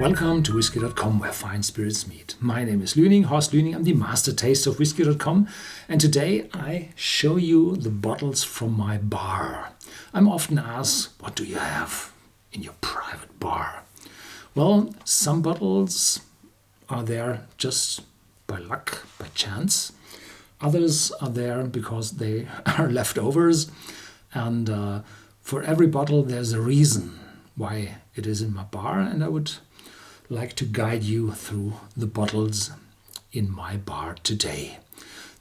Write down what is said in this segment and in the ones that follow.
Welcome to Whisky.com, where fine spirits meet. My name is Luening, Horst Luening. I'm the master taster of Whisky.com, and today I show you the bottles from my bar. I'm often asked, what do you have in your private bar? Well, some bottles are there just by luck, by chance. Others are there because they are leftovers, and for every bottle there's a reason why it is in my bar, and I would like to guide you through the bottles in my bar today.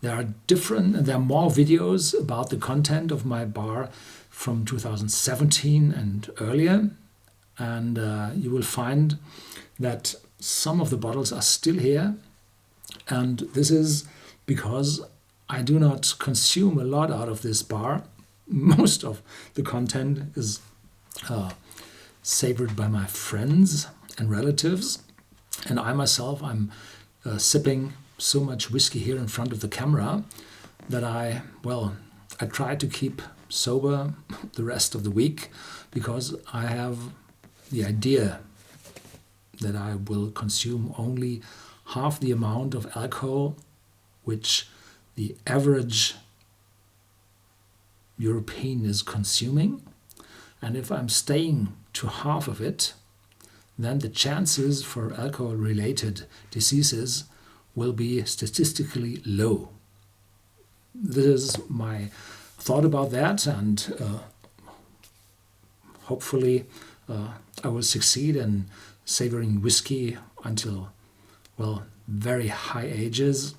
There are more videos about the content of my bar from 2017 and earlier, and you will find that some of the bottles are still here, and this is because I do not consume a lot out of this bar. Most of the content is savored by my friends and relatives, and I myself, I'm sipping so much whiskey here in front of the camera that I try to keep sober the rest of the week, because I have the idea that I will consume only half the amount of alcohol which the average European is consuming, and if I'm staying to half of it, then the chances for alcohol-related diseases will be statistically low. This is my thought about that, and hopefully I will succeed in savoring whiskey until, very high ages.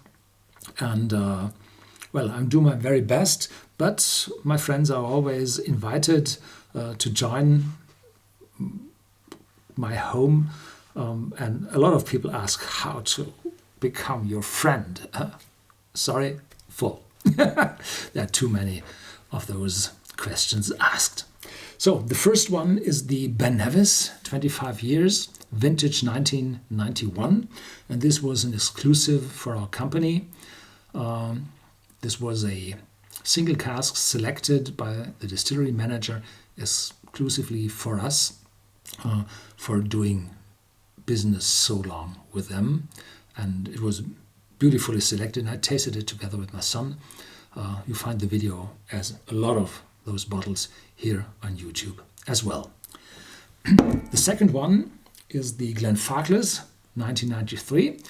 And I'm doing my very best, but my friends are always invited to join my home, and a lot of people ask how to become your friend. Sorry, full. There are too many of those questions asked. So the first one is the Benriach, 25 years, vintage 1991, and this was an exclusive for our company. This was a single cask selected by the distillery manager exclusively for us, for doing business so long with them, and it was beautifully selected, and I tasted it together with my son. You find the video as a lot of those bottles here on YouTube as well. The second one is the Glen 1993.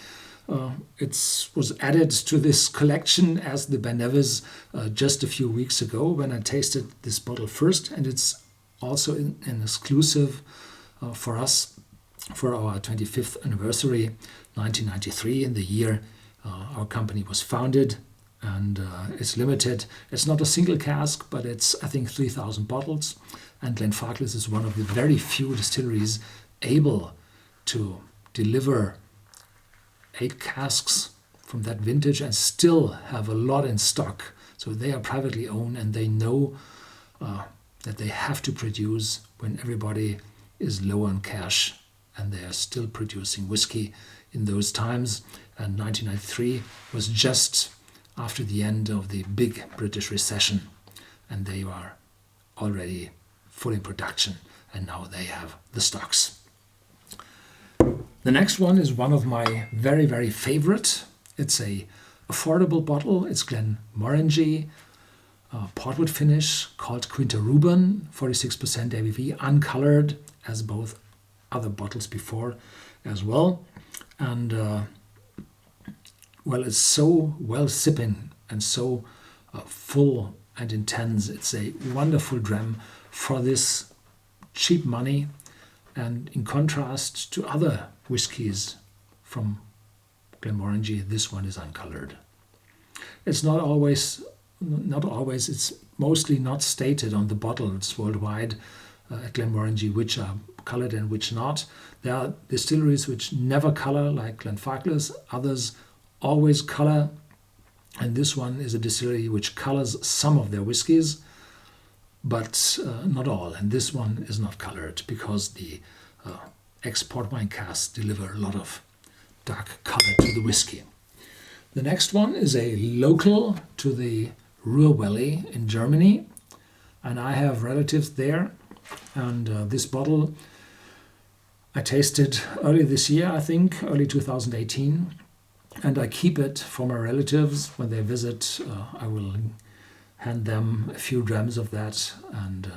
It was added to this collection as the Benriach just a few weeks ago when I tasted this bottle first, and it's also an exclusive for us for our 25th anniversary, 1993, in the year our company was founded, and it's limited. It's not a single cask, but it's, I think, 3,000 bottles, and Glen is one of the very few distilleries able to deliver 8 casks from that vintage and still have a lot in stock. So they are privately owned, and they know that they have to produce when everybody is low on cash, and they are still producing whiskey in those times. And 1993 was just after the end of the big British recession, and they were already full in production, and now they have the stocks. The next one is one of my very, very favorite. It's a affordable bottle. It's Glenmorangie, portwood finish, called Quinta Ruban, 46% ABV, uncolored, as both other bottles before as well. And it's so well sipping and so full and intense. It's a wonderful dram for this cheap money, and in contrast to other whiskies from Glenmorangie, this one is uncolored. It's not always, it's mostly not stated on the bottles worldwide at Glenmorangie which are colored and which not. There are distilleries which never color, like Glenfarclas. Others always color, and this one is a distillery which colors some of their whiskies, but not all. And this one is not colored because the export wine casks deliver a lot of dark color to the whiskey. The next one is a local to the Ruhr Valley in Germany, and I have relatives there, and this bottle I tasted early this year, I think, early 2018, and I keep it for my relatives. When they visit, I will hand them a few drams of that. And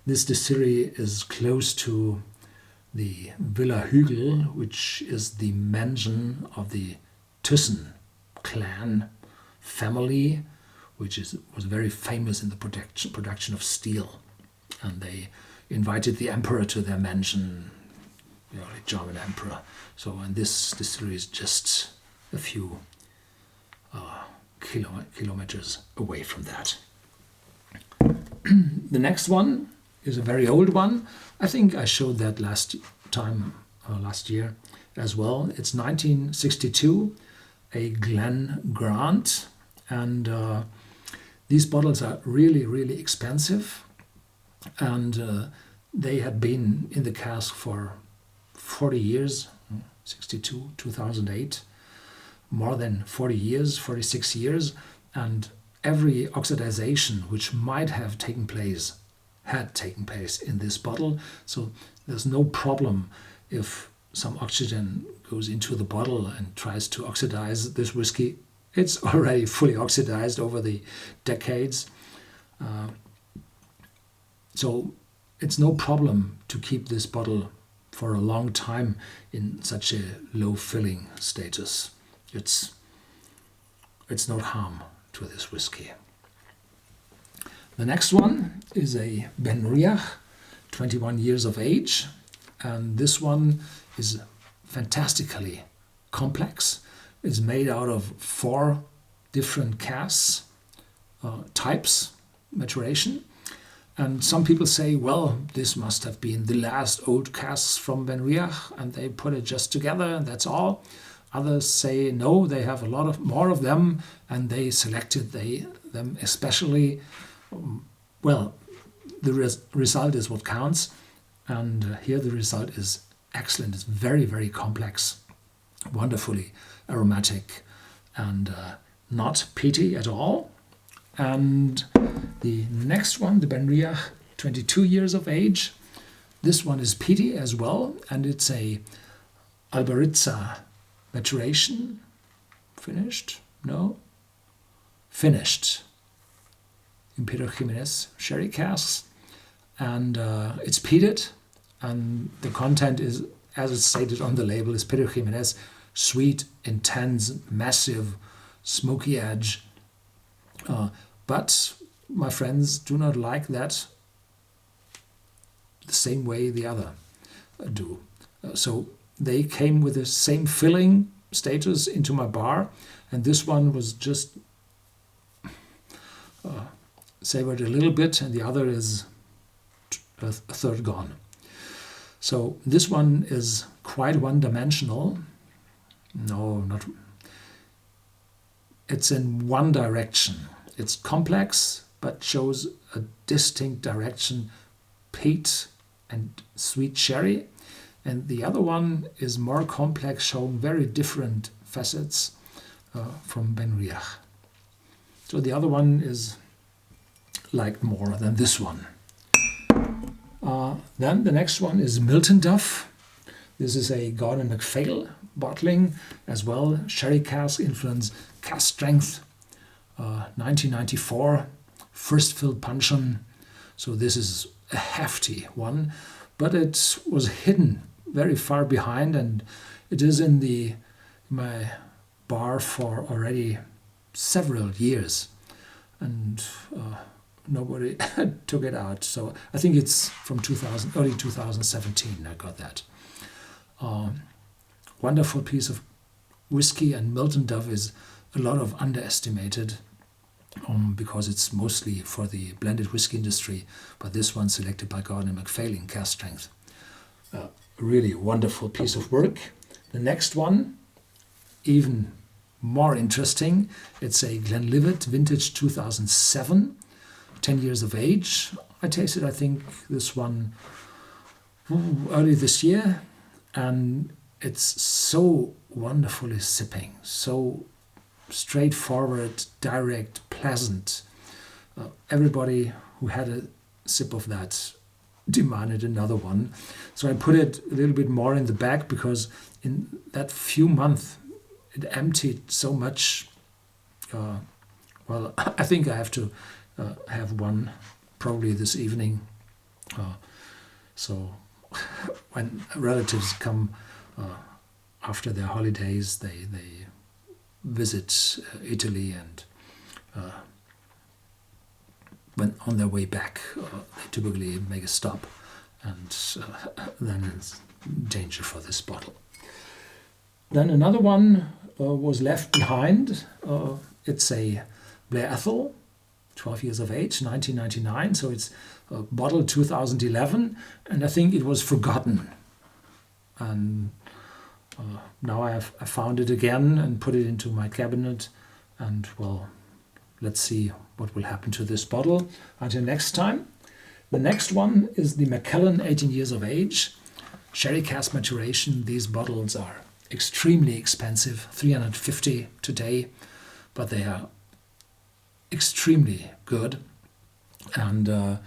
this distillery is close to the Villa Hügel, which is the mansion of the Thyssen clan family, which was very famous in the production of steel. And they invited the emperor to their mansion, the early German emperor. So, and this distillery is just a few kilometers away from that. The next one is a very old one. I think I showed that last year as well. It's 1962, a Glen Grant, and these bottles are really, really expensive, and they had been in the cask for 40 years, 62, 2008, more than 40 years, 46 years, and every oxidization which might have taken place had taken place in this bottle. So there's no problem if some oxygen goes into the bottle and tries to oxidize this whiskey. It's already fully oxidized over the decades. So it's no problem to keep this bottle for a long time in such a low filling status. It's no harm to this whiskey. The next one is a Benriach, 21 years of age, and this one is fantastically complex. It's made out of 4 different casks, types, maturation. And some people say, well, this must have been the last old casks from Benriach, and they put it just together, and that's all. Others say, no, they have a lot more of them, and they selected them especially. Well, the result is what counts, and here the result is excellent. It's very, very complex, wonderfully aromatic, and not peaty at all. And the next one, the Benriach, 22 years of age. This one is peaty as well, and it's a Albaritza maturation. Finished? No? Finished. In Pedro Jimenez sherry casks. And it's peated, and the content is, as it's stated on the label, is Pedro Jimenez, sweet, intense, massive, smoky edge. But my friends do not like that the same way the other do. So they came with the same filling status into my bar, and this one was just savored a little bit, and the other is a third gone. So this one is quite one-dimensional. No, not. It's in one direction. It's complex, but shows a distinct direction, peat and sweet sherry. And the other one is more complex, showing very different facets from Benriach. So the other one is liked more than this one. Then the next one is Milton Duff. This is a Gordon MacPhail bottling as well, sherry cask influence, cask strength, 1994, first fill puncheon. So this is a hefty one, but it was hidden very far behind, and it is in my bar for already several years, and nobody took it out. So I think it's from early 2017 I got that. Wonderful piece of whiskey, and Milton Duff is a lot of underestimated because it's mostly for the blended whiskey industry, but this one selected by Gordon MacPhail in cask strength. Really wonderful piece of work. The next one, even more interesting. It's a Glenlivet vintage 2007, 10 years of age. I tasted, I think, this one early this year, and it's so wonderfully sipping, so straightforward, direct, pleasant. Everybody who had a sip of that demanded another one. So I put it a little bit more in the back because in that few months it emptied so much. Well, I think I have to have one probably this evening. So when relatives come after their holidays, they visit Italy, and when on their way back, they typically make a stop, and then it's danger for this bottle. Then another one was left behind. It's a Blair Ethel, 12 years of age, 1999. So it's a bottle 2011, and I think it was forgotten. And now I found it again and put it into my cabinet. And well, let's see what will happen to this bottle. Until next time. The next one is the Macallan, 18 years of age, sherry cask maturation. These bottles are extremely expensive, $350 today, but they are extremely good. And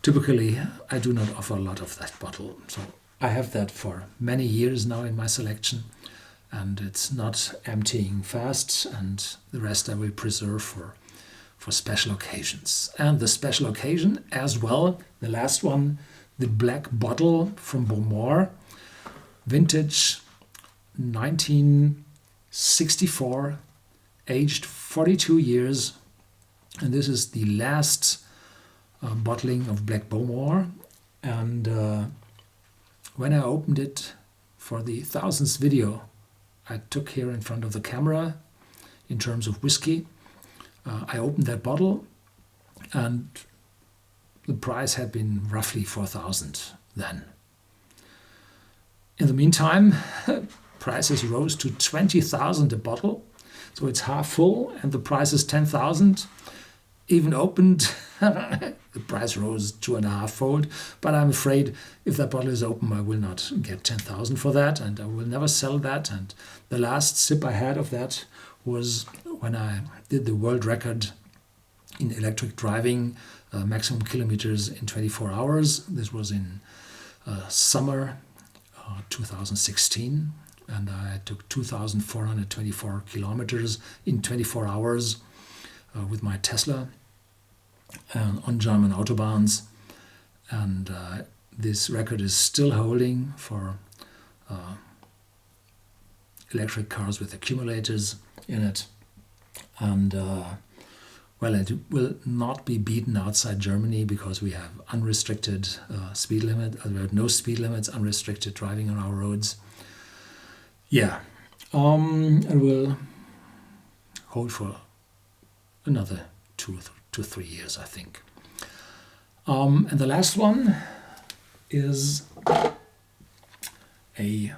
typically I do not offer a lot of that bottle. So I have that for many years now in my selection, and it's not emptying fast, and the rest I will preserve for special occasions. And the special occasion as well, the last one, the black bottle from Beaumont, vintage 1964, aged 42 years. And this is the last bottling of Black Beaumont. And when I opened it for the 1000th video I took here in front of the camera in terms of whiskey, I opened that bottle, and the price had been roughly 4,000 then. In the meantime, prices rose to 20,000 a bottle, so it's half full, and the price is 10,000. Even opened, the price rose 2.5-fold, but I'm afraid if that bottle is open, I will not get 10,000 for that, and I will never sell that. And the last sip I had of that was when I did the world record in electric driving, maximum kilometers in 24 hours. This was in summer 2016, and I took 2,424 kilometers in 24 hours with my Tesla on German autobahns. And this record is still holding for electric cars with accumulators in it. And well, it will not be beaten outside Germany because we have unrestricted speed limit. We have no speed limits, unrestricted driving on our roads. Yeah, it will hold for another 2 to 3 years, I think. And the last one is a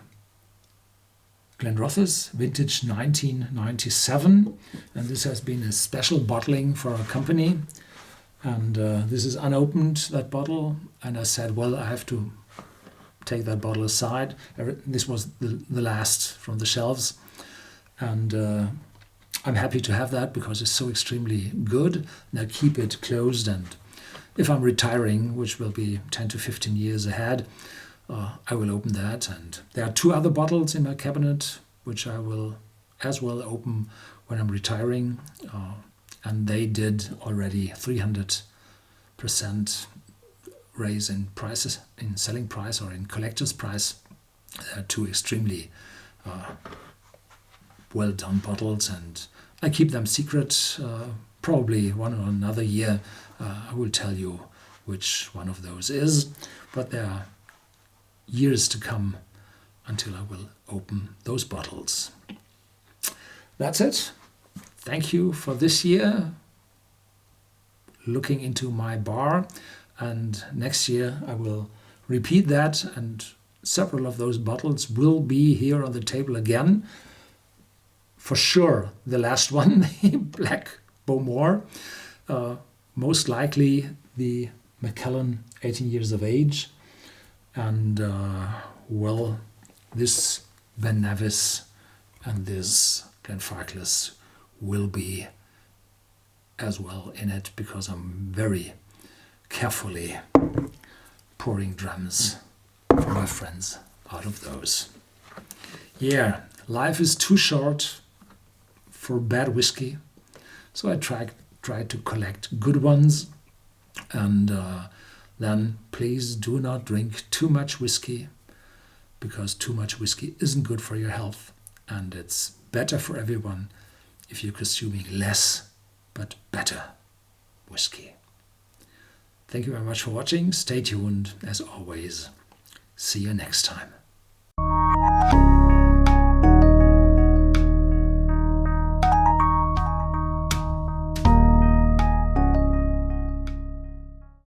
Glenrothes, vintage 1997, and this has been a special bottling for our company. And this is unopened, that bottle, and I said, well, I have to take that bottle aside. This was the last from the shelves, and I'm happy to have that because it's so extremely good, and I keep it closed. And if I'm retiring, which will be 10 to 15 years ahead, I will open that. And there are 2 other bottles in my cabinet which I will as well open when I'm retiring, and they did already 300% raise in prices, in selling price or in collector's price. They are 2 extremely well done bottles, and I keep them secret. Probably one or another year I will tell you which one of those is, but there are years to come until I will open those bottles. That's it. Thank you for this year looking into my bar, and next year I will repeat that, and several of those bottles will be here on the table again. For sure, the last one, the Black Beaumont, most likely the Macallan, 18 years of age, and well, this Ben Nevis and this Glenfarclas will be as well in it, because I'm very carefully pouring drams for my friends out of those. Yeah, life is too short for bad whiskey, so I try to collect good ones, and then please do not drink too much whiskey, because too much whiskey isn't good for your health, and it's better for everyone if you're consuming less but better whiskey. Thank you very much for watching. Stay tuned as always. See you next time.